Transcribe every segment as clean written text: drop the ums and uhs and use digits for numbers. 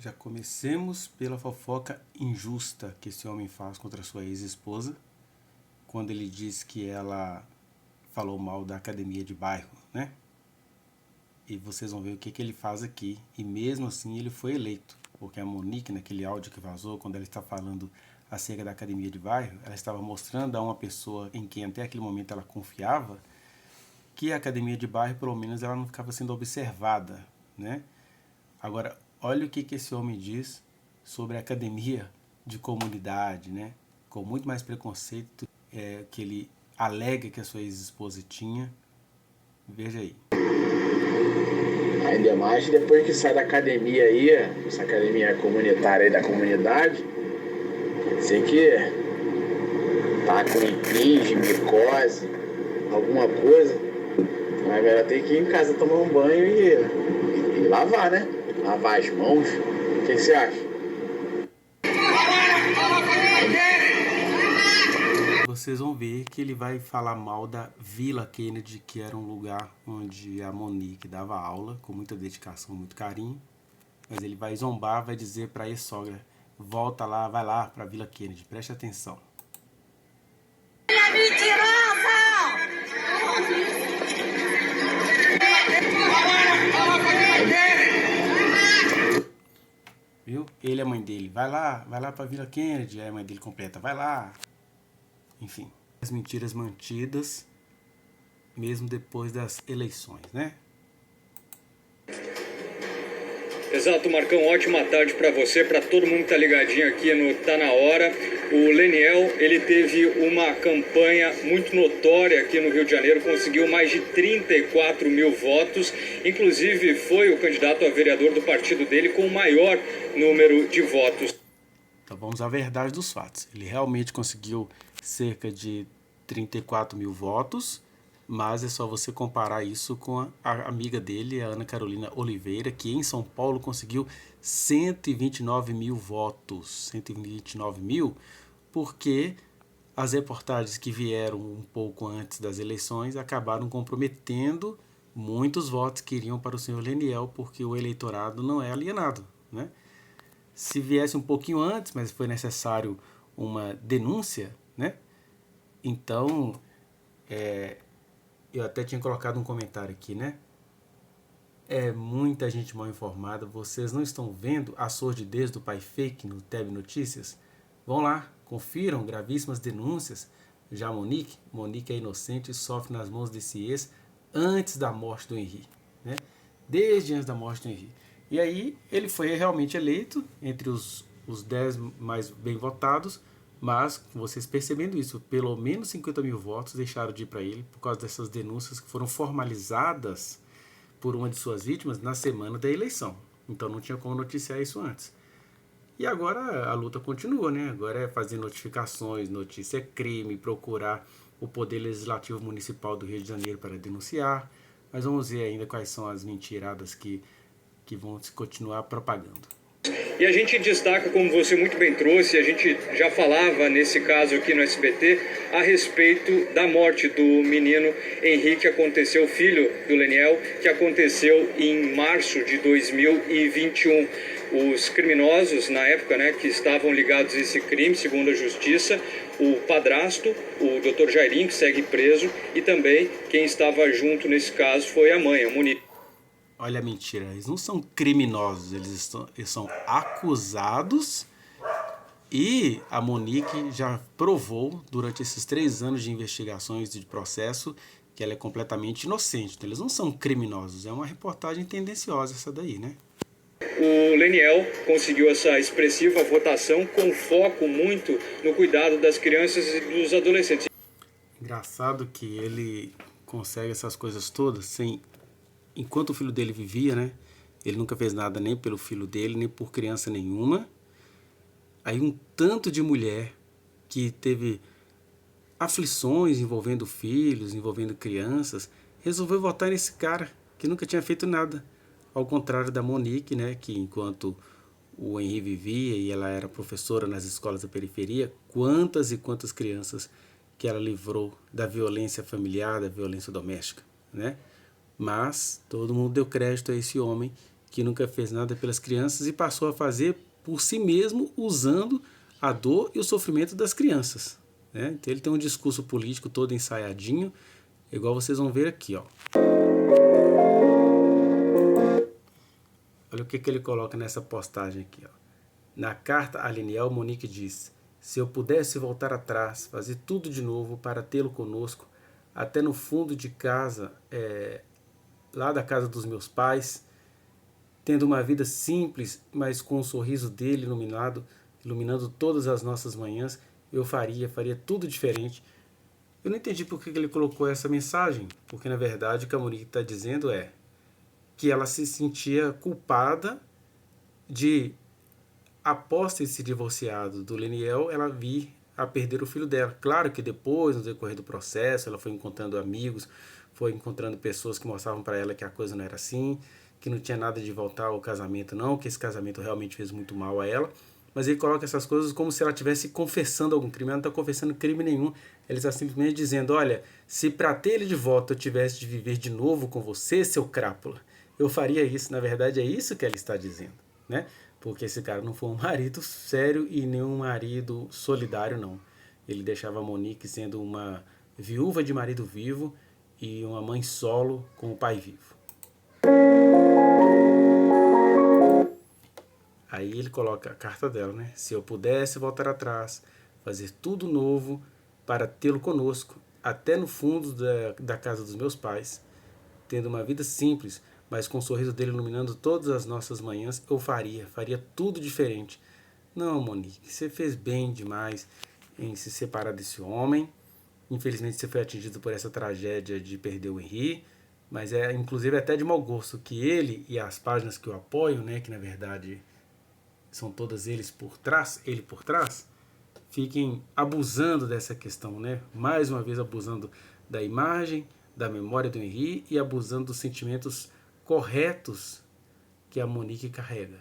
Já comecemos pela fofoca injusta que esse homem faz contra sua ex-esposa, quando ele diz que ela falou mal da academia de bairro, né? E vocês vão ver o que ele faz aqui. E mesmo assim ele foi eleito, porque a Monique, naquele áudio que vazou, quando ela está falando acerca da academia de bairro, ela estava mostrando a uma pessoa em quem até aquele momento ela confiava, que a academia de bairro, pelo menos, ela não ficava sendo observada, né? Agora, olha o que esse homem diz sobre a academia de comunidade, né? Com muito mais preconceito que ele alega que a sua ex-esposa tinha. Veja aí. Ainda mais depois que sai da academia aí, essa academia comunitária aí da comunidade, sei que tá com impinge, micose, alguma coisa, mas ela tem que ir em casa tomar um banho e lavar, né? Lavar as mãos. O que você acha? Vocês vão ver que ele vai falar mal da Vila Kennedy, que era um lugar onde a Monique dava aula, com muita dedicação, muito carinho. Mas ele vai zombar, vai dizer para a ex-sogra, volta lá, vai lá para a Vila Kennedy, preste atenção. Viu? Ele é a mãe dele, vai lá pra Vila Kennedy, aí a mãe dele completa, vai lá. Enfim, as mentiras mantidas, mesmo depois das eleições, né? Exato, Marcão, ótima tarde para você, para todo mundo que tá ligadinho aqui no Tá Na Hora. O Leniel, ele teve uma campanha muito notória aqui no Rio de Janeiro, conseguiu mais de 34 mil votos, inclusive foi o candidato a vereador do partido dele com o maior número de votos. Então vamos à verdade dos fatos. Ele realmente conseguiu cerca de 34 mil votos, mas é só você comparar isso com a amiga dele, a Ana Carolina Oliveira, que em São Paulo conseguiu 129 mil votos. 129 mil, porque as reportagens que vieram um pouco antes das eleições acabaram comprometendo muitos votos que iriam para o senhor Leniel, porque o eleitorado não é alienado, né? Se viesse um pouquinho antes, mas foi necessário uma denúncia, né? Então, eu até tinha colocado um comentário aqui, né? É muita gente mal informada. Vocês não estão vendo a sordidez do pai fake no Teb Notícias? Vão lá, confiram gravíssimas denúncias. Já Monique é inocente e sofre nas mãos desse ex antes da morte do Henri, né? Desde antes da morte do Henri. E aí ele foi realmente eleito entre os 10 mais bem votados, mas vocês percebendo isso, pelo menos 50 mil votos deixaram de ir para ele por causa dessas denúncias que foram formalizadas por uma de suas vítimas na semana da eleição. Então não tinha como noticiar isso antes. E agora a luta continua, né? Agora é fazer notificações, notícia crime, procurar o Poder Legislativo Municipal do Rio de Janeiro para denunciar. Mas vamos ver ainda quais são as mentiradas que vão se continuar propagando. E a gente destaca, como você muito bem trouxe, a gente já falava nesse caso aqui no SBT, a respeito da morte do menino Henrique, que aconteceu, filho do Leniel, que aconteceu em março de 2021. Os criminosos, na época, né, que estavam ligados a esse crime, segundo a justiça, o padrasto, o Dr. Jairinho, que segue preso, e também quem estava junto nesse caso foi a mãe, a Monique. Olha a mentira, eles não são criminosos, eles são acusados, e a Monique já provou durante esses 3 anos de investigações e de processo que ela é completamente inocente. Então eles não são criminosos, é uma reportagem tendenciosa essa daí, né? O Leniel conseguiu essa expressiva votação com foco muito no cuidado das crianças e dos adolescentes. Engraçado que ele consegue essas coisas todas sem... Enquanto o filho dele vivia, né? Ele nunca fez nada nem pelo filho dele, nem por criança nenhuma. Aí um tanto de mulher que teve aflições envolvendo filhos, envolvendo crianças, resolveu votar nesse cara que nunca tinha feito nada. Ao contrário da Monique, né? Que enquanto o Henri vivia e ela era professora nas escolas da periferia, quantas e quantas crianças que ela livrou da violência familiar, da violência doméstica, né? Mas todo mundo deu crédito a esse homem que nunca fez nada pelas crianças e passou a fazer por si mesmo, usando a dor e o sofrimento das crianças, né? Então ele tem um discurso político todo ensaiadinho, igual vocês vão ver aqui, ó. Olha o que ele coloca nessa postagem aqui, ó. Na carta a Leniel, Monique diz: se eu pudesse voltar atrás, fazer tudo de novo para tê-lo conosco, até no fundo de casa, lá da casa dos meus pais, tendo uma vida simples, mas com o sorriso dele iluminando todas as nossas manhãs, eu faria tudo diferente. Eu não entendi por que ele colocou essa mensagem, porque na verdade o que a Monique está dizendo é que ela se sentia culpada de, após ter se divorciado do Leniel, ela vir a perder o filho dela. Claro que depois, no decorrer do processo, ela foi encontrando amigos, foi encontrando pessoas que mostravam para ela que a coisa não era assim, que não tinha nada de voltar ao casamento não, que esse casamento realmente fez muito mal a ela. Mas ele coloca essas coisas como se ela estivesse confessando algum crime. Ela não está confessando crime nenhum. Ele está simplesmente dizendo: olha, se para ter ele de volta eu tivesse de viver de novo com você, seu crápula, eu faria isso. Na verdade é isso que ela está dizendo, né? Porque esse cara não foi um marido sério e nem um marido solidário, não. Ele deixava a Monique sendo uma viúva de marido vivo e uma mãe solo com o pai vivo. Aí ele coloca a carta dela, né? Se eu pudesse voltar atrás, fazer tudo novo para tê-lo conosco, até no fundo da casa dos meus pais, tendo uma vida simples, mas com o sorriso dele iluminando todas as nossas manhãs, eu faria tudo diferente. Não, Monique, você fez bem demais em se separar desse homem. Infelizmente você foi atingido por essa tragédia de perder o Henri, mas é inclusive até de mau gosto que ele e as páginas que o apoiam, né, que na verdade são todas ele por trás, fiquem abusando dessa questão, né? Mais uma vez abusando da imagem, da memória do Henri e abusando dos sentimentos corretos que a Monique carrega.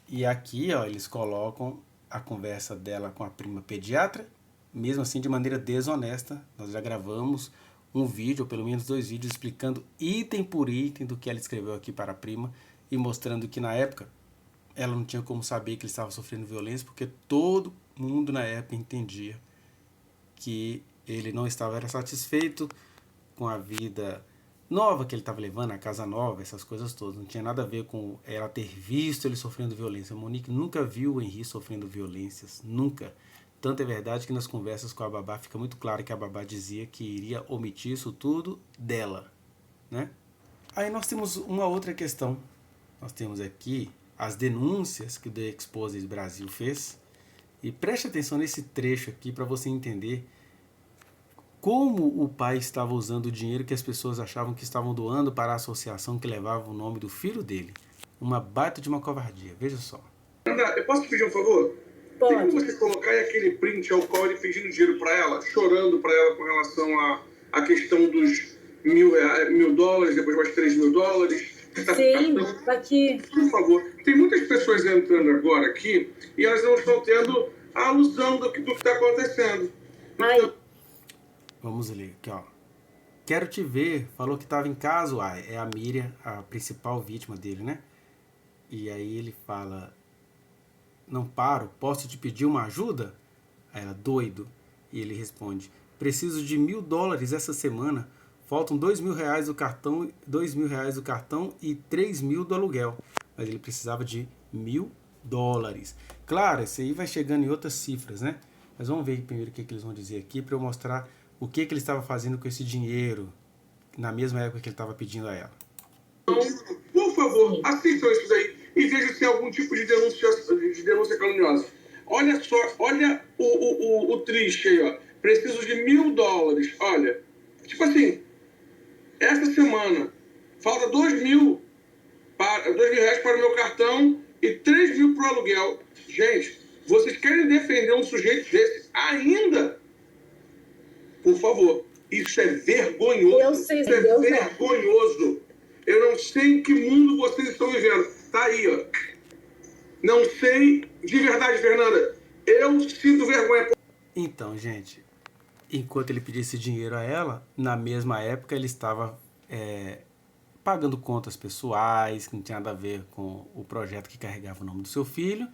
E aqui, ó, eles colocam a conversa dela com a prima pediatra, mesmo assim de maneira desonesta. Nós já gravamos um vídeo, ou pelo menos 2 vídeos, explicando item por item do que ela escreveu aqui para a prima e mostrando que na época ela não tinha como saber que ele estava sofrendo violência, porque todo mundo na época entendia que ele não estava satisfeito com a vida nova que ele estava levando, a casa nova, essas coisas todas. Não tinha nada a ver com ela ter visto ele sofrendo violência. A Monique nunca viu o Henri sofrendo violências, nunca. Tanto é verdade que nas conversas com a babá fica muito claro que a babá dizia que iria omitir isso tudo dela, né? Aí nós temos uma outra questão. Nós temos aqui as denúncias que o The Exposed Brasil fez. E preste atenção nesse trecho aqui para você entender como o pai estava usando o dinheiro que as pessoas achavam que estavam doando para a associação que levava o nome do filho dele. Uma baita de uma covardia. Veja só. André, eu posso te pedir um favor? Pode. Tem como você colocar aí aquele print ao qual ele pedindo dinheiro para ela, chorando para ela com relação à questão dos $1.000, depois mais $3.000? Sim, aqui. Por favor. Tem muitas pessoas entrando agora aqui e elas não estão tendo a alusão do que está acontecendo. Ai. Vamos ler aqui, ó. Quero te ver. Falou que estava em casa, uai. É a Miriam, a principal vítima dele, né? E aí ele fala: não paro, posso te pedir uma ajuda? Aí ela: doido. E ele responde: preciso de $1.000 essa semana. Faltam R$2.000 do cartão, R$2.000 do cartão e R$3.000 do aluguel. Mas ele precisava de $1.000. Claro, isso aí vai chegando em outras cifras, né? Mas vamos ver primeiro o que eles vão dizer aqui para eu mostrar o que ele estava fazendo com esse dinheiro na mesma época que ele estava pedindo a ela. Por favor, assistam isso daí e vejam se há algum tipo de denúncia caluniosa. Olha só, olha o triste aí, ó. Preciso de $1.000. Olha, tipo assim, essa semana falta R$2.000 para o meu cartão e R$3.000 para o aluguel. Gente, vocês querem defender um sujeito desse ainda? Por favor, isso é vergonhoso. Eu sei, isso é Deus vergonhoso. Eu não sei em que mundo vocês estão vivendo. Tá aí, ó. Não sei, de verdade, Fernanda. Eu sinto vergonha. Então, gente, enquanto ele pedia esse dinheiro a ela, na mesma época ele estava pagando contas pessoais, que não tinha nada a ver com o projeto que carregava o nome do seu filho.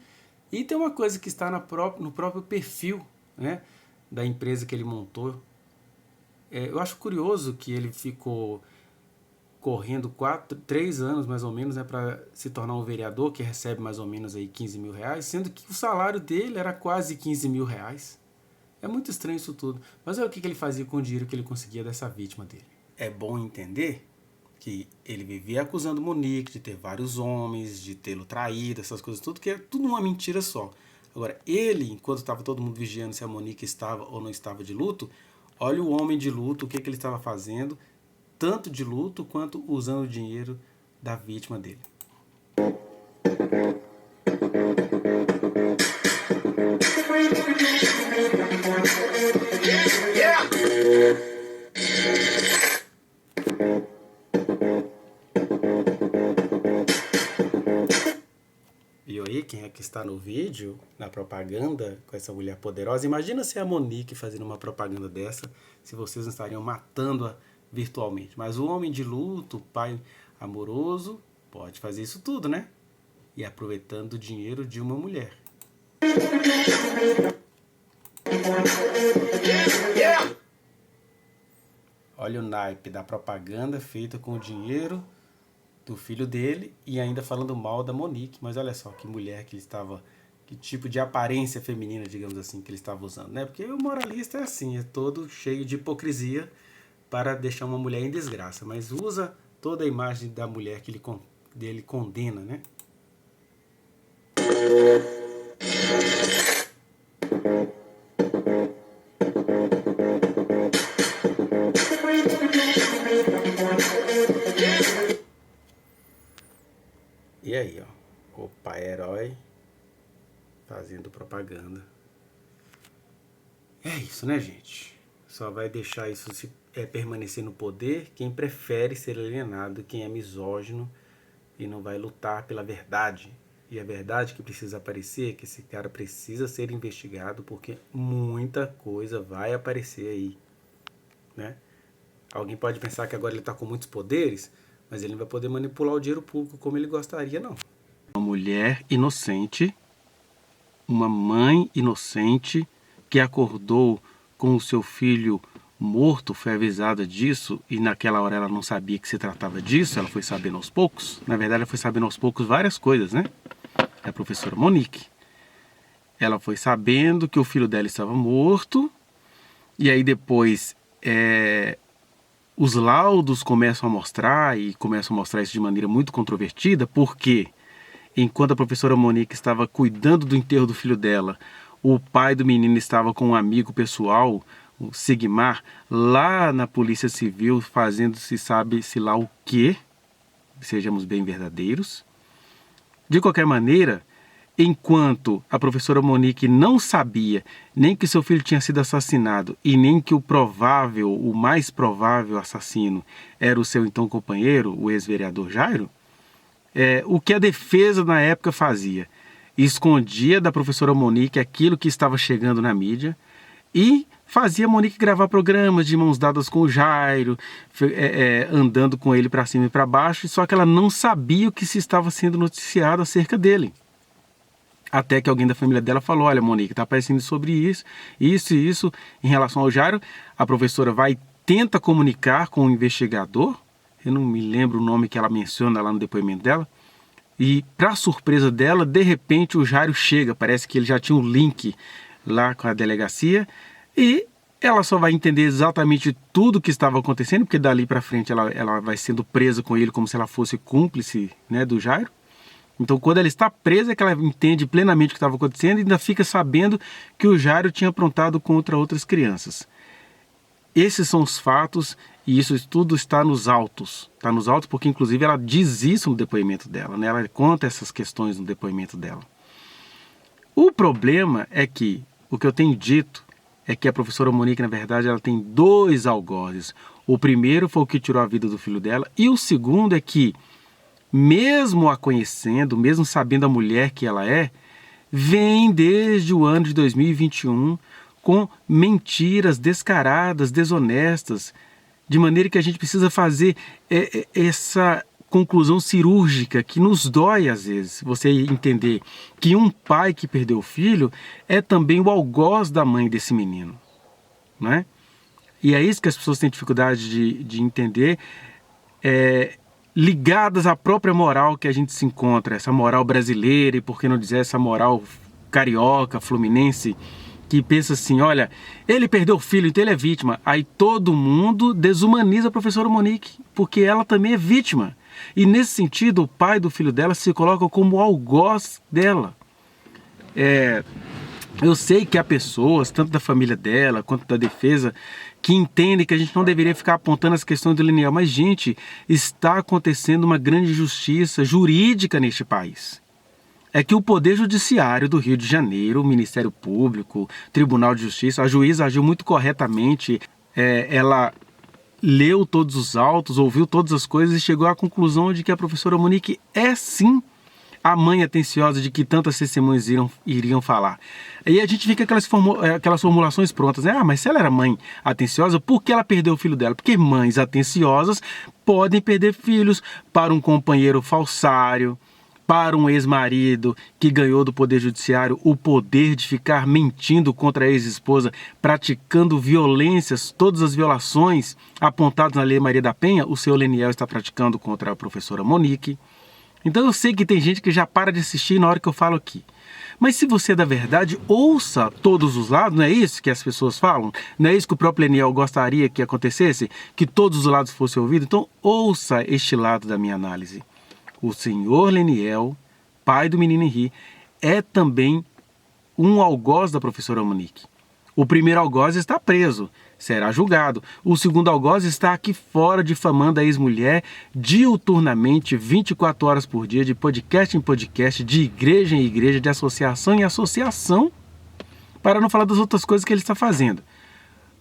E tem uma coisa que está no próprio perfil, né, da empresa que ele montou. Eu acho curioso que ele ficou correndo 3 anos mais ou menos, né, para se tornar um vereador que recebe mais ou menos aí 15 mil reais, sendo que o salário dele era quase 15 mil reais. É muito estranho isso tudo. Mas olha o que ele fazia com o dinheiro que ele conseguia dessa vítima dele. É bom entender que ele vivia acusando Monique de ter vários homens, de tê-lo traído, essas coisas tudo, que é tudo uma mentira só. Agora, ele, enquanto estava todo mundo vigiando se a Monique estava ou não estava de luto, olha o homem de luto, o que ele estava fazendo, tanto de luto quanto usando o dinheiro da vítima dele. E aí, quem é que está no vídeo, na propaganda, com essa mulher poderosa? Imagina se a Monique fazendo uma propaganda dessa, se vocês não estariam matando-a virtualmente. Mas o homem de luto, o pai amoroso, pode fazer isso tudo, né? E aproveitando o dinheiro de uma mulher. Olha o naipe da propaganda feita com o dinheiro do filho dele e ainda falando mal da Monique. Mas olha só que mulher que ele estava, que tipo de aparência feminina, digamos assim, que ele estava usando, né? Porque o moralista é assim, é todo cheio de hipocrisia para deixar uma mulher em desgraça, mas usa toda a imagem da mulher que dele condena, né? E aí, ó, o pai herói fazendo propaganda. É isso, né, gente? Só vai deixar isso permanecer no poder quem prefere ser alienado, quem é misógino e não vai lutar pela verdade. E a verdade que precisa aparecer é que esse cara precisa ser investigado, porque muita coisa vai aparecer aí, né? Alguém pode pensar que agora ele está com muitos poderes, mas ele não vai poder manipular o dinheiro público como ele gostaria, não. Uma mulher inocente, uma mãe inocente que acordou com o seu filho morto, foi avisada disso e naquela hora ela não sabia que se tratava disso, ela foi sabendo aos poucos. Na verdade, ela foi sabendo aos poucos várias coisas, né? É a professora Monique. Ela foi sabendo que o filho dela estava morto e aí depois os laudos começam a mostrar isso de maneira muito controvertida, porque enquanto a professora Monique estava cuidando do enterro do filho dela, o pai do menino estava com um amigo pessoal, o Sigmar, lá na Polícia Civil, fazendo se sabe-se lá o quê, sejamos bem verdadeiros. De qualquer maneira, enquanto a professora Monique não sabia nem que seu filho tinha sido assassinado e nem que o mais provável assassino era o seu então companheiro, o ex-vereador Jairo, o que a defesa na época fazia? Escondia da professora Monique aquilo que estava chegando na mídia e fazia a Monique gravar programas de mãos dadas com o Jairo, andando com ele para cima e para baixo, só que ela não sabia o que se estava sendo noticiado acerca dele. Até que alguém da família dela falou: olha, Monique, está aparecendo sobre isso e isso em relação ao Jairo. A professora tenta comunicar com o investigador, eu não me lembro o nome que ela menciona lá no depoimento dela, e para surpresa dela, de repente o Jairo chega, parece que ele já tinha um link lá com a delegacia, e ela só vai entender exatamente tudo o que estava acontecendo, porque dali para frente ela vai sendo presa com ele como se ela fosse cúmplice, né, do Jairo. Então, quando ela está presa, é que ela entende plenamente o que estava acontecendo e ainda fica sabendo que o Jairo tinha aprontado contra outras crianças. Esses são os fatos e isso tudo está nos autos. Está nos autos porque, inclusive, ela diz isso no depoimento dela, né? Ela conta essas questões no depoimento dela. O problema é que, o que eu tenho dito, é que a professora Monique, na verdade, ela tem 2 algozes. O primeiro foi o que tirou a vida do filho dela e o segundo é que, mesmo a conhecendo, mesmo sabendo a mulher que ela vem desde o ano de 2021 com mentiras descaradas, desonestas, De maneira que a gente precisa fazer essa conclusão cirúrgica que nos dói às vezes. Você entender que um pai que perdeu o filho é também o algoz da mãe desse menino, né? E é isso que as pessoas têm dificuldade de entender, ligadas à própria moral que a gente se encontra, essa moral brasileira e, por que não dizer, essa moral carioca, fluminense, que pensa assim, olha, ele perdeu o filho, então ele é vítima. Aí todo mundo desumaniza a professora Monique, porque ela também é vítima. E nesse sentido, o pai do filho dela se coloca como algoz dela. Eu sei que há pessoas, tanto da família dela quanto da defesa, que entendem que a gente não deveria ficar apontando as questões do Leniel. Mas, gente, está acontecendo uma grande injustiça jurídica neste país. É que o Poder Judiciário do Rio de Janeiro, o Ministério Público, Tribunal de Justiça, a juíza agiu muito corretamente. Ela leu todos os autos, ouviu todas as coisas e chegou à conclusão de que a professora Monique é sim a mãe atenciosa de que tantas testemunhas iriam falar. E a gente fica aquelas formulações prontas, né? Mas se ela era mãe atenciosa, por que ela perdeu o filho dela? Porque mães atenciosas podem perder filhos para um companheiro falsário, para um ex-marido que ganhou do Poder Judiciário o poder de ficar mentindo contra a ex-esposa, praticando violências, todas as violações apontadas na Lei Maria da Penha, o seu Leniel está praticando contra a professora Monique. Então eu sei que tem gente que já para de assistir na hora que eu falo aqui. Mas se você é da verdade, ouça todos os lados, não é isso que as pessoas falam? Não é isso que o próprio Leniel gostaria que acontecesse? Que todos os lados fossem ouvidos? Então ouça este lado da minha análise. O senhor Leniel, pai do menino Henri, é também um algoz da professora Monique. O primeiro algoz está preso, será julgado. O segundo algoz está aqui fora difamando a ex-mulher diuturnamente, 24 horas por dia, de podcast em podcast, de igreja em igreja, de associação em associação, para não falar das outras coisas que ele está fazendo.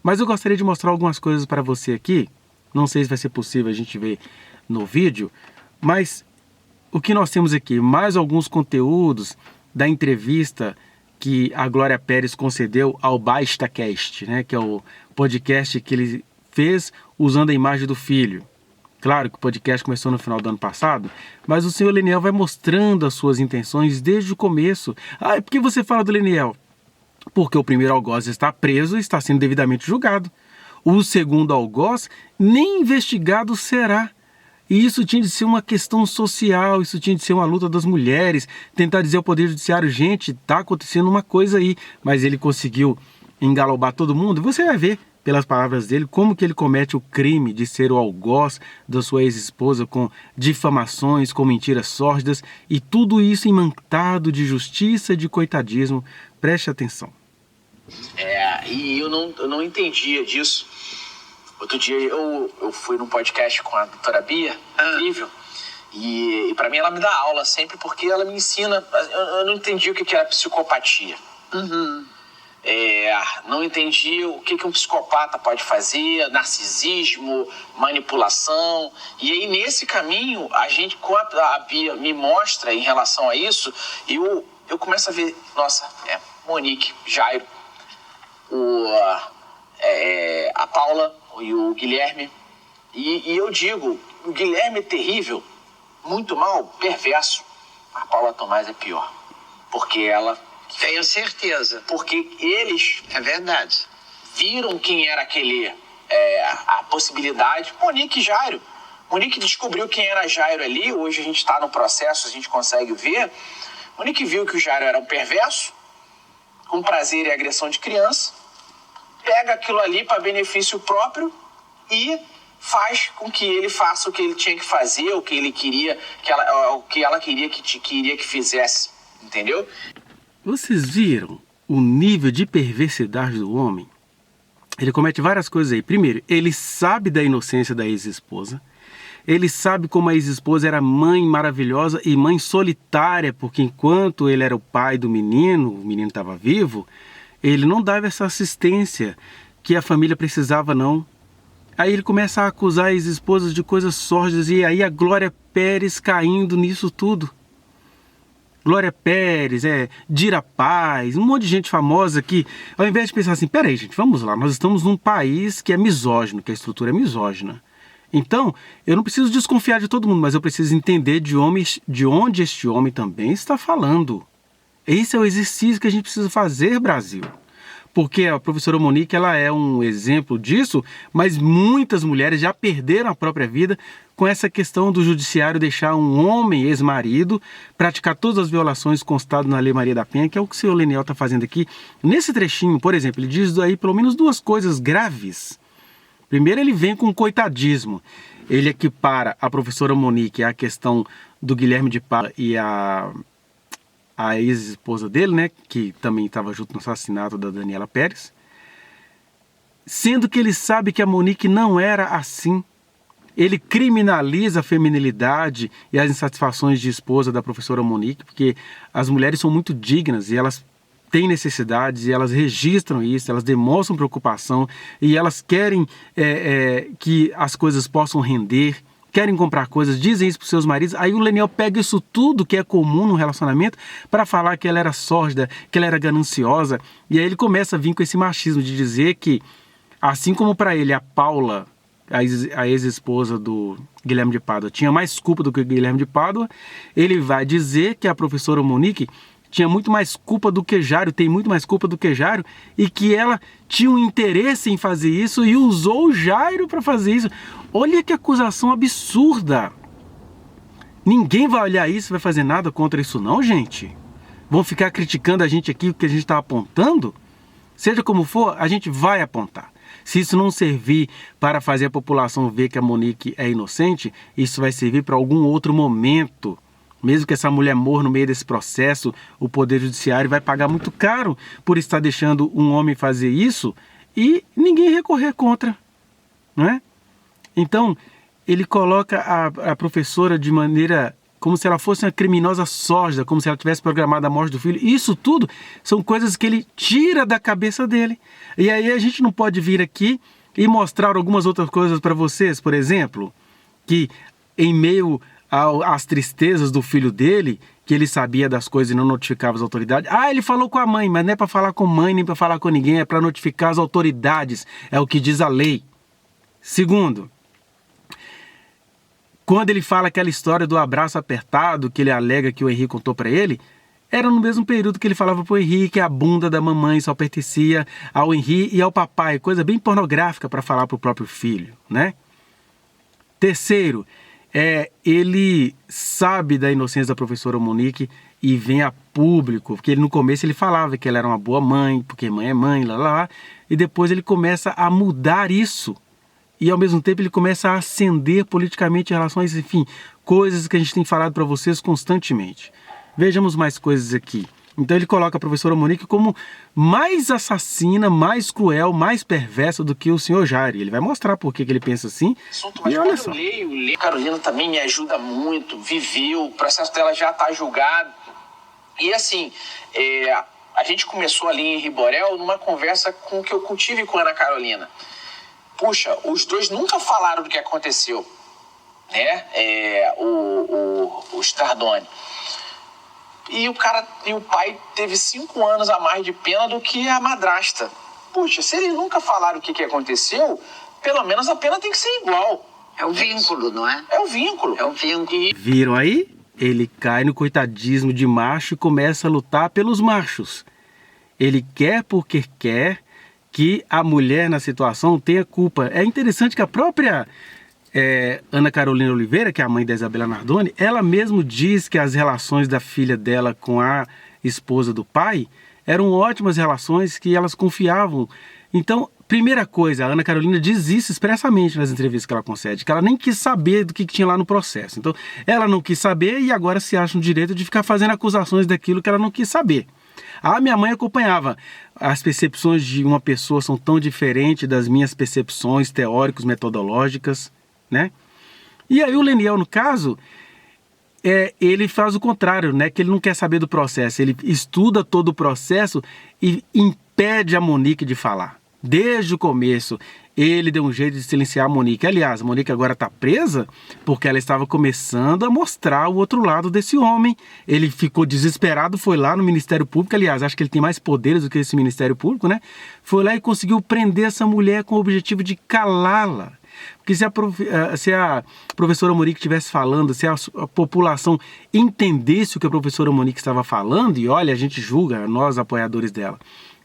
Mas eu gostaria de mostrar algumas coisas para você aqui. Não sei se vai ser possível a gente ver no vídeo, mas o que nós temos aqui, mais alguns conteúdos da entrevista que a Glória Pérez concedeu ao BastaCast, né, que é o podcast que ele fez usando a imagem do filho. Claro que o podcast começou no final do ano passado, mas o senhor Leniel vai mostrando as suas intenções desde o começo. Ah, por que você fala do Leniel? Porque o primeiro algoz está preso e está sendo devidamente julgado. O segundo algoz nem investigado será. E isso tinha de ser uma questão social, isso tinha de ser uma luta das mulheres, tentar dizer ao Poder Judiciário, gente, está acontecendo uma coisa aí, mas ele conseguiu engalobar todo mundo. Você vai ver, pelas palavras dele, como que ele comete o crime de ser o algoz da sua ex-esposa com difamações, com mentiras sórdidas, e tudo isso imantado de justiça e de coitadismo. Preste atenção. E eu não entendia disso. Outro dia eu fui num podcast com a doutora Bia, incrível, e para mim ela me dá aula sempre porque ela me ensina. Eu não entendi o que era psicopatia. Não entendi o que um psicopata pode fazer, narcisismo, manipulação. E aí nesse caminho, com a Bia me mostra em relação a isso, eu começo a ver, nossa, Monique, Jairo, a Paula e o Guilherme, e eu digo, o Guilherme é terrível, muito mal, perverso. A Paula Tomás é pior, porque ela... Tenho certeza. Porque eles... É verdade. Viram quem era aquele, a possibilidade. Monique e Jairo. Monique descobriu quem era Jairo ali, hoje a gente está no processo, a gente consegue ver. Monique viu que o Jairo era um perverso, com prazer e agressão de criança, pega aquilo ali para benefício próprio e faz com que ele faça o que ele tinha que fazer, o que ele queria, o que ela queria que fizesse, entendeu? Vocês viram o nível de perversidade do homem? Ele comete várias coisas aí. Primeiro, ele sabe da inocência da ex-esposa. Ele sabe como a ex-esposa era mãe maravilhosa e mãe solitária, porque enquanto ele era o pai do menino, o menino estava vivo, ele não dava essa assistência que a família precisava, não. Aí ele começa a acusar as esposas de coisas sórdidas e aí a Glória Pérez caindo nisso tudo. Glória Pérez, Dira Paz, um monte de gente famosa que, ao invés de pensar assim, peraí, gente, vamos lá, nós estamos num país que é misógino, que a estrutura é misógina. Então, eu não preciso desconfiar de todo mundo, mas eu preciso entender de onde este homem também está falando. Esse é o exercício que a gente precisa fazer, Brasil. Porque a professora Monique, ela é um exemplo disso, mas muitas mulheres já perderam a própria vida com essa questão do judiciário deixar um homem ex-marido praticar todas as violações constadas na Lei Maria da Penha, que é o que o senhor Leniel está fazendo aqui. Nesse trechinho, por exemplo, ele diz aí pelo menos duas coisas graves. Primeiro, ele vem com coitadismo. Ele equipara a professora Monique à questão do Guilherme de Pádua e a ex-esposa dele, né, que também estava junto no assassinato da Daniela Pérez, sendo que ele sabe que a Monique não era assim. Ele criminaliza a feminilidade e as insatisfações de esposa da professora Monique, porque as mulheres são muito dignas e elas têm necessidades e elas registram isso, elas demonstram preocupação e elas querem que as coisas possam render, querem comprar coisas, dizem isso para os seus maridos. Aí o Leniel pega isso tudo que é comum no relacionamento para falar que ela era sórdida, que ela era gananciosa. E aí ele começa a vir com esse machismo de dizer que, assim como para ele a Paula, a ex-esposa do Guilherme de Pádua, tinha mais culpa do que o Guilherme de Pádua, ele vai dizer que a professora Monique tinha muito mais culpa do que Jário, tem muito mais culpa do que Jário, e que ela tinha um interesse em fazer isso e usou o Jário para fazer isso. Olha que acusação absurda. Ninguém vai olhar isso e vai fazer nada contra isso não, gente. Vão ficar criticando a gente aqui o que a gente está apontando? Seja como for, a gente vai apontar. Se isso não servir para fazer a população ver que a Monique é inocente, isso vai servir para algum outro momento. Mesmo que essa mulher morra no meio desse processo, o Poder Judiciário vai pagar muito caro por estar deixando um homem fazer isso e ninguém recorrer contra, não é? Então, ele coloca a professora de maneira como se ela fosse uma criminosa sórdida, como se ela tivesse programado a morte do filho. Isso tudo são coisas que ele tira da cabeça dele. E aí a gente não pode vir aqui e mostrar algumas outras coisas para vocês, por exemplo, que em meio às tristezas do filho dele, que ele sabia das coisas e não notificava as autoridades. Ele falou com a mãe, mas não é para falar com a mãe nem para falar com ninguém, é para notificar as autoridades, é o que diz a lei. Segundo, quando ele fala aquela história do abraço apertado, que ele alega que o Henrique contou para ele, era no mesmo período que ele falava para o Henrique que a bunda da mamãe só pertencia ao Henrique e ao papai, coisa bem pornográfica para falar para o próprio filho, né? Terceiro, ele sabe da inocência da professora Monique e vem a público, porque no começo ele falava que ela era uma boa mãe, porque mãe é mãe, lá, e depois ele começa a mudar isso. E ao mesmo tempo ele começa a ascender politicamente em relação a isso, enfim, coisas que a gente tem falado para vocês constantemente. Vejamos mais coisas aqui. Então ele coloca a professora Monique como mais assassina, mais cruel, mais perversa do que o senhor Jário. Ele vai mostrar por que ele pensa assim. Mas e olha só. eu leio, a Carolina também me ajuda muito, viveu, o processo dela já está julgado. E assim, a gente começou ali em Riborel numa conversa que eu tive com a Ana Carolina. Puxa, os dois nunca falaram do que aconteceu, né? O Stardone. E o pai teve 5 anos a mais de pena do que a madrasta. Puxa, se eles nunca falaram o que aconteceu, pelo menos a pena tem que ser igual. É o vínculo, não é? É o vínculo. É o vínculo. Viram aí? Ele cai no coitadismo de macho e começa a lutar pelos machos. Ele quer porque quer que a mulher na situação tenha culpa. É interessante que a própria Ana Carolina Oliveira, que é a mãe da Isabela Nardoni, ela mesmo diz que as relações da filha dela com a esposa do pai eram ótimas relações, que elas confiavam. Então, primeira coisa, a Ana Carolina diz isso expressamente nas entrevistas que ela concede, que ela nem quis saber do que tinha lá no processo. Então, ela não quis saber e agora se acha no direito de ficar fazendo acusações daquilo que ela não quis saber. Minha mãe acompanhava. As percepções de uma pessoa são tão diferentes das minhas percepções teóricas, metodológicas, né? E aí o Leniel, no caso, ele faz o contrário, né? Que ele não quer saber do processo. Ele estuda todo o processo e impede a Monique de falar. Desde o começo, ele deu um jeito de silenciar a Monique. Aliás, a Monique agora está presa porque ela estava começando a mostrar o outro lado desse homem. Ele ficou desesperado, foi lá no Ministério Público. Aliás, acho que ele tem mais poderes do que esse Ministério Público, né? Foi lá e conseguiu prender essa mulher com o objetivo de calá-la. Porque se a professora Monique estivesse falando, se a população entendesse o que a professora Monique estava falando, e olha, a gente julga, nós apoiadores dela,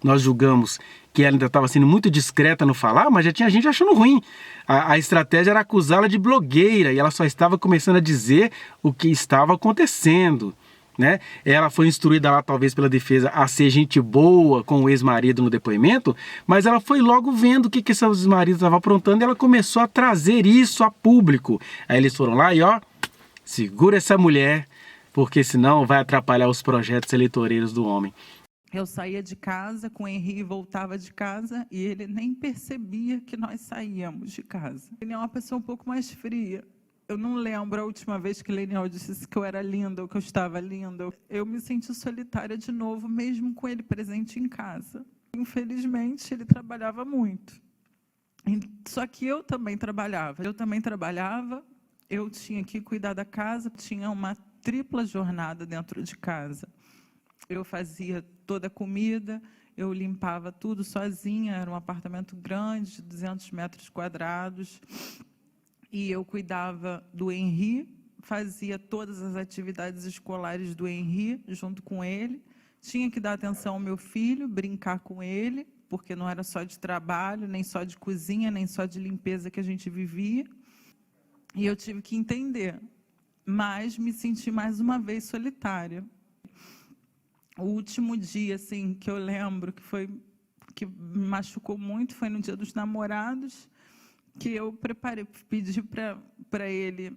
nós julgamos que ela ainda estava sendo muito discreta no falar, mas já tinha gente achando ruim. A estratégia era acusá-la de blogueira, e ela só estava começando a dizer o que estava acontecendo, né? Ela foi instruída lá, talvez pela defesa, a ser gente boa com o ex-marido no depoimento, mas ela foi logo vendo o que esse ex-marido estava aprontando, e ela começou a trazer isso a público. Aí eles foram lá e, ó, segura essa mulher, porque senão vai atrapalhar os projetos eleitoreiros do homem. Eu saía de casa com o Henri e voltava de casa e ele nem percebia que nós saíamos de casa. Ele é uma pessoa um pouco mais fria. Eu não lembro a última vez que Leniel disse que eu era linda ou que eu estava linda. Eu me senti solitária de novo, mesmo com ele presente em casa. Infelizmente, ele trabalhava muito. Só que eu também trabalhava. Eu tinha que cuidar da casa, tinha uma tripla jornada dentro de casa. Eu fazia toda a comida, eu limpava tudo sozinha, era um apartamento grande, de 200 metros quadrados, e eu cuidava do Henri, fazia todas as atividades escolares do Henri junto com ele, tinha que dar atenção ao meu filho, brincar com ele, porque não era só de trabalho, nem só de cozinha, nem só de limpeza que a gente vivia, e eu tive que entender, mas me senti mais uma vez solitária. O último dia, assim, que eu lembro que me machucou muito foi no Dia dos Namorados, que eu pedi para ele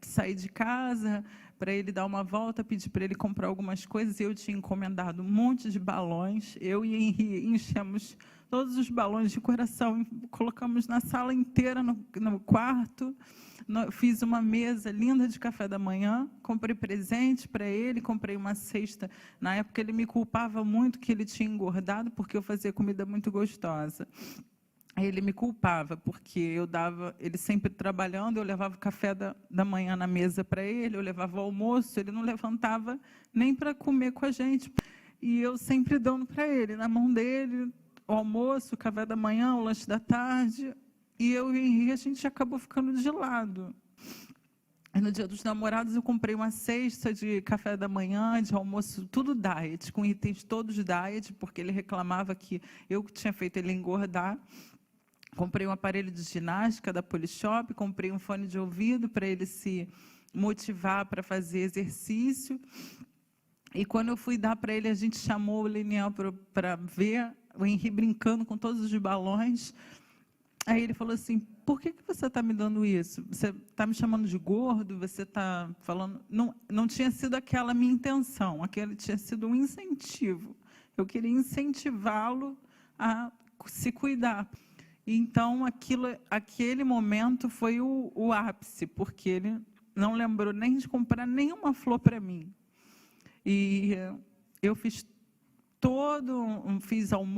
sair de casa, para ele dar uma volta, pedi para ele comprar algumas coisas, e eu tinha encomendado um monte de balões. Eu e Henri enchemos todos os balões de coração, colocamos na sala inteira, no quarto. Fiz uma mesa linda de café da manhã, comprei presente para ele, comprei uma cesta. Na época, ele me culpava muito que ele tinha engordado, porque eu fazia comida muito gostosa. Ele me culpava, porque ele sempre trabalhando, eu levava o café da manhã na mesa para ele, eu levava o almoço, ele não levantava nem para comer com a gente. E eu sempre dando para ele, na mão dele, o almoço, o café da manhã, o lanche da tarde. E eu e o Henri, a gente acabou ficando de lado. E no Dia dos Namorados, eu comprei uma cesta de café da manhã, de almoço, tudo diet, com itens todos diet, porque ele reclamava que eu tinha feito ele engordar. Comprei um aparelho de ginástica da Polishop, comprei um fone de ouvido para ele se motivar para fazer exercício. E quando eu fui dar para ele, a gente chamou o Leniel para ver o Henri brincando com todos os balões. Aí ele falou assim, por que você está me dando isso? Você está me chamando de gordo? Você está falando... Não tinha sido aquela minha intenção, aquele tinha sido um incentivo. Eu queria incentivá-lo a se cuidar. Então, aquele momento foi o ápice, porque ele não lembrou nem de comprar nenhuma flor para mim. E eu fiz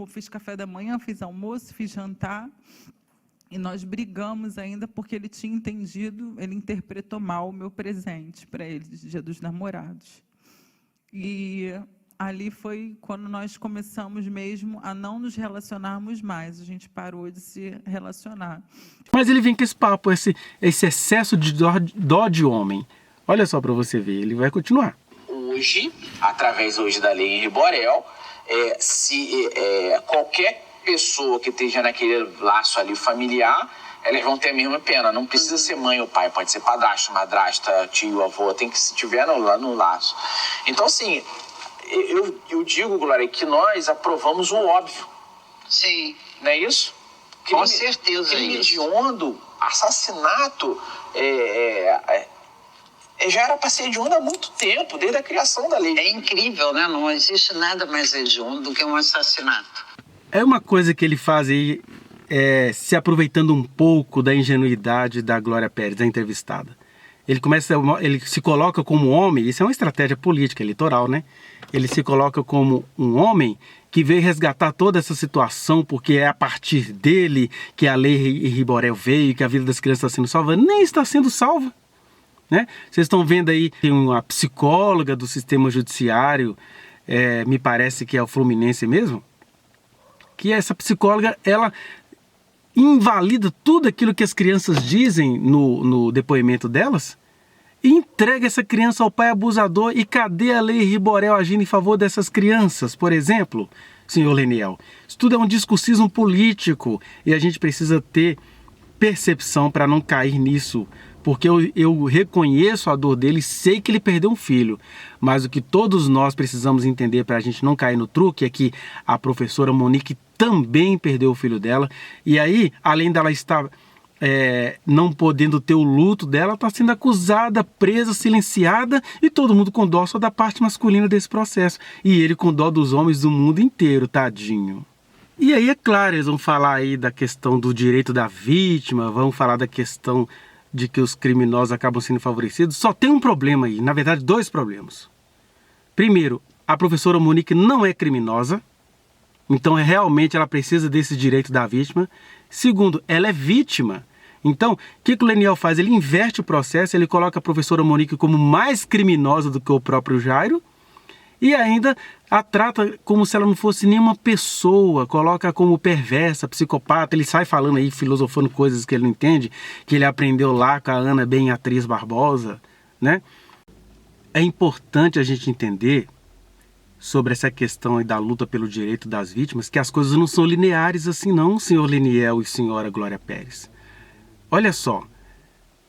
fiz café da manhã, fiz almoço, fiz jantar, e nós brigamos ainda porque ele tinha entendido, ele interpretou mal o meu presente para ele, de Dia dos Namorados. E ali foi quando nós começamos mesmo a não nos relacionarmos mais, a gente parou de se relacionar. Mas ele vem com esse papo, esse excesso de dó de homem. Olha só para você ver, ele vai continuar. Hoje, através da lei Henri Borel, qualquer pessoa que esteja naquele laço ali familiar, elas vão ter a mesma pena. Não precisa ser mãe ou pai, pode ser padrasto, madrasta, tio, avô, tem que se tiver no laço. Então, assim, eu digo, Glória, que nós aprovamos o óbvio. Sim. Não é isso? Com certeza é crime isso. hediondo, assassinato, já era para ser hediondo há muito tempo, desde a criação da lei. É incrível, né? Não existe nada mais hediondo do que um assassinato. É uma coisa que ele faz aí, se aproveitando um pouco da ingenuidade da Glória Pérez, a entrevistada. Ele se coloca como homem, isso é uma estratégia política, eleitoral, né? ele se coloca como um homem que veio resgatar toda essa situação, porque é a partir dele que a lei Riborel veio, que a vida das crianças está sendo salva. Nem está sendo salva, né? Vocês estão vendo aí, tem uma psicóloga do sistema judiciário, me parece que é o Fluminense mesmo, que essa psicóloga, ela invalida tudo aquilo que as crianças dizem no depoimento delas e entrega essa criança ao pai abusador. E cadê a lei Riborel agindo em favor dessas crianças, por exemplo, senhor Leniel? Isso tudo é um discursismo político e a gente precisa ter percepção para não cair nisso, porque eu reconheço a dor dele e sei que ele perdeu um filho, mas o que todos nós precisamos entender para a gente não cair no truque é que a professora Monique também perdeu o filho dela, e aí, além dela estar não podendo ter o luto dela, está sendo acusada, presa, silenciada, e todo mundo com dó só da parte masculina desse processo, e ele com dó dos homens do mundo inteiro, tadinho. E aí, é claro, eles vão falar aí da questão do direito da vítima, vão falar da questão de que os criminosos acabam sendo favorecidos. Só tem um problema aí, na verdade 2 problemas. Primeiro, a professora Monique não é criminosa, então realmente ela precisa desse direito da vítima. Segundo, ela é vítima. Então, o que o Leniel faz? Ele inverte o processo, ele coloca a professora Monique como mais criminosa do que o próprio Jairo e ainda a trata como se ela não fosse nenhuma pessoa, coloca como perversa, psicopata. Ele sai falando aí, filosofando coisas que ele não entende, que ele aprendeu lá com a Ana Beatriz Barbosa, né? É importante a gente entender sobre essa questão aí da luta pelo direito das vítimas, que as coisas não são lineares assim não, senhor Leniel e senhora Glória Pérez. Olha só,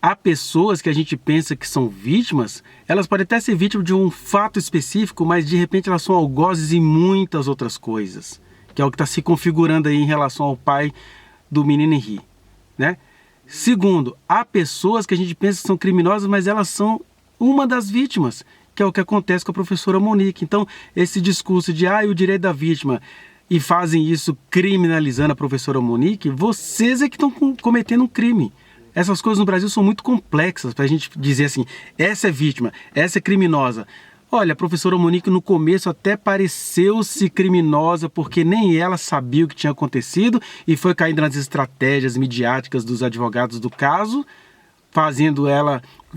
há pessoas que a gente pensa que são vítimas, elas podem até ser vítimas de um fato específico, mas de repente elas são algozes em muitas outras coisas, que é o que está se configurando aí em relação ao pai do menino Henri, né? Segundo, há pessoas que a gente pensa que são criminosas, mas elas são uma das vítimas, que é o que acontece com a professora Monique. Então, esse discurso de o direito da vítima, e fazem isso criminalizando a professora Monique, vocês é que estão cometendo um crime. Essas coisas no Brasil são muito complexas para a gente dizer assim, essa é vítima, essa é criminosa. Olha, a professora Monique no começo até pareceu-se criminosa porque nem ela sabia o que tinha acontecido e foi caindo nas estratégias midiáticas dos advogados do caso,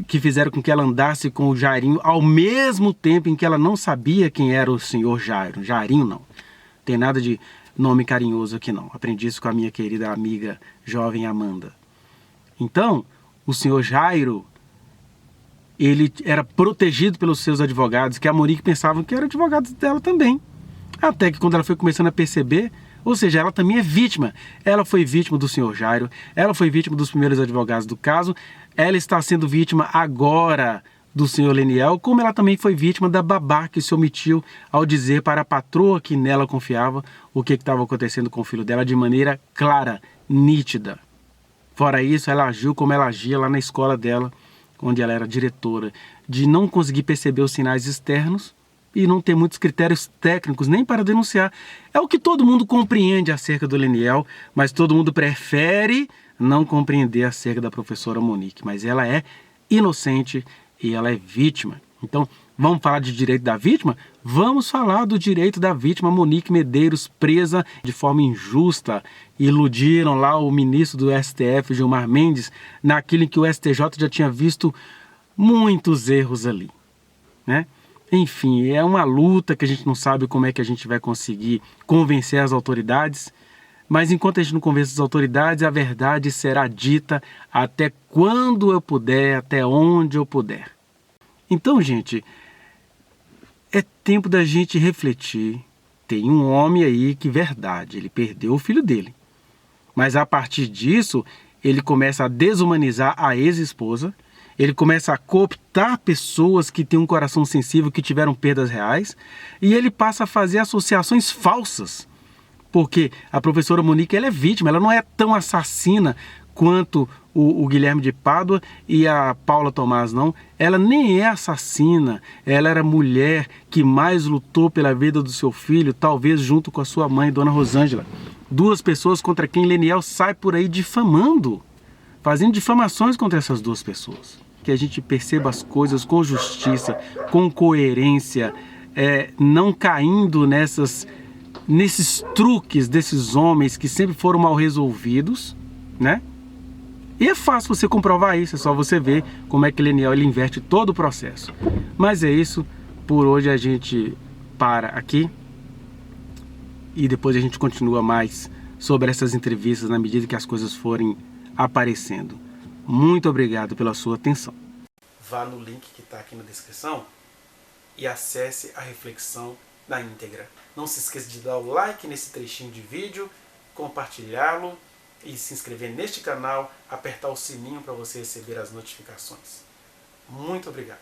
que fizeram com que ela andasse com o Jairinho ao mesmo tempo em que ela não sabia quem era o senhor Jairo. Jairinho não, tem nada de nome carinhoso aqui não. Aprendi isso com a minha querida amiga jovem Amanda. Então, o senhor Jairo, ele era protegido pelos seus advogados, que a Monique pensava que eram advogados dela também. Até que quando ela foi começando a perceber, ou seja, ela também é vítima. Ela foi vítima do senhor Jairo, ela foi vítima dos primeiros advogados do caso, ela está sendo vítima agora do senhor Leniel, como ela também foi vítima da babá que se omitiu ao dizer para a patroa que nela confiava o que estava acontecendo com o filho dela de maneira clara, nítida. Fora isso, ela agiu como ela agia lá na escola dela, onde ela era diretora, de não conseguir perceber os sinais externos e não ter muitos critérios técnicos nem para denunciar. É o que todo mundo compreende acerca do Leniel, mas todo mundo prefere não compreender acerca da professora Monique. Mas ela é inocente e ela é vítima. Então, vamos falar de direito da vítima? Vamos falar do direito da vítima Monique Medeiros, presa de forma injusta. Iludiram lá o ministro do STF, Gilmar Mendes, naquilo em que o STJ já tinha visto muitos erros ali, né? Enfim, é uma luta que a gente não sabe como é que a gente vai conseguir convencer as autoridades, mas enquanto a gente não convence as autoridades, a verdade será dita até quando eu puder, até onde eu puder. Então, gente, é tempo da gente refletir. Tem um homem aí que, verdade, ele perdeu o filho dele. Mas a partir disso, ele começa a desumanizar a ex-esposa, ele começa a cooptar pessoas que têm um coração sensível, que tiveram perdas reais, e ele passa a fazer associações falsas. Porque a professora Monique, ela é vítima, ela não é tão assassina quanto o Guilherme de Pádua e a Paula Tomás, não. Ela nem é assassina, ela era a mulher que mais lutou pela vida do seu filho, talvez junto com a sua mãe, Dona Rosângela. 2 pessoas contra quem Leniel sai por aí difamando, fazendo difamações contra essas 2 pessoas. Que a gente perceba as coisas com justiça, com coerência não caindo nesses truques desses homens que sempre foram mal resolvidos, né? E é fácil você comprovar isso, é só você ver como é que Leniel ele inverte todo o processo. Mas é isso, por hoje a gente para aqui e depois a gente continua mais sobre essas entrevistas na medida que as coisas forem aparecendo. Muito obrigado pela sua atenção. Vá no link que está aqui na descrição e acesse a reflexão na íntegra. Não se esqueça de dar o like nesse trechinho de vídeo, compartilhá-lo e se inscrever neste canal, apertar o sininho para você receber as notificações. Muito obrigado.